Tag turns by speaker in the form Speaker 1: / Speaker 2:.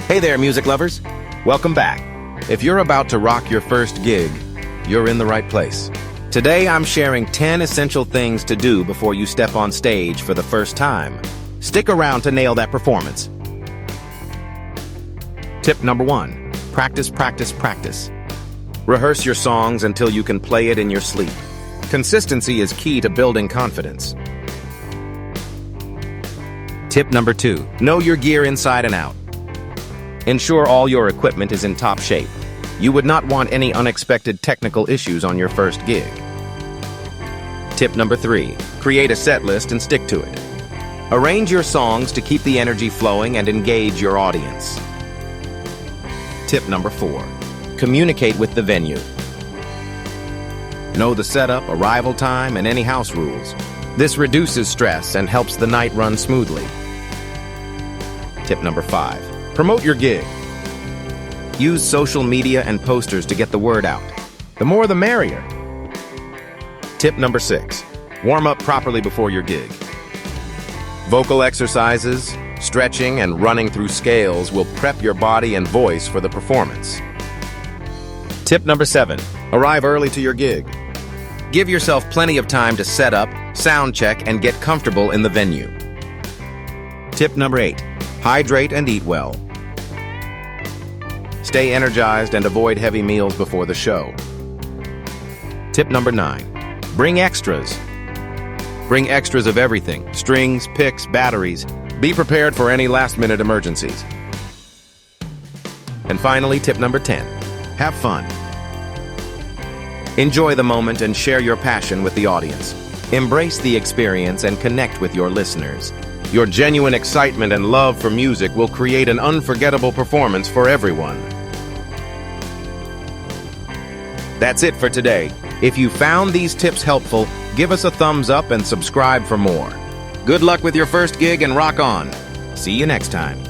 Speaker 1: Hey there, music lovers. Welcome back. If you're about to rock your first gig, you're in the right place. Today, I'm sharing 10 essential things to do before you step on stage for the first time. Stick around to nail that performance. Tip number 1, practice, practice, practice. Rehearse your songs until you can play it in your sleep. Consistency is key to building confidence. Tip number 2, know your gear inside and out. Ensure all your equipment is in top shape. You would not want any unexpected technical issues on your first gig. Tip number 3, create a set list and stick to it. Arrange your songs to keep the energy flowing and engage your audience. Tip number 4, communicate with the venue. Know the setup, arrival time, and any house rules. This reduces stress and helps the night run smoothly. Tip number 5, promote your gig. Use social media and posters to get the word out. The more the merrier. Tip number 6, warm up properly before your gig. Vocal exercises, stretching, and running through scales will prep your body and voice for the performance. Tip number 7, arrive early to your gig. Give yourself plenty of time to set up, sound check, and get comfortable in the venue. Tip number 8, hydrate and eat well. Stay energized and avoid heavy meals before the show. Tip number 9, bring extras. Bring extras of everything: strings, picks, batteries. Be prepared for any last-minute emergencies. And finally, tip number 10, have fun. Enjoy the moment and share your passion with the audience. Embrace the experience and connect with your listeners. Your genuine excitement and love for music will create an unforgettable performance for everyone. That's it for today. If you found these tips helpful, give us a thumbs up and subscribe for more. Good luck with your first gig and rock on. See you next time.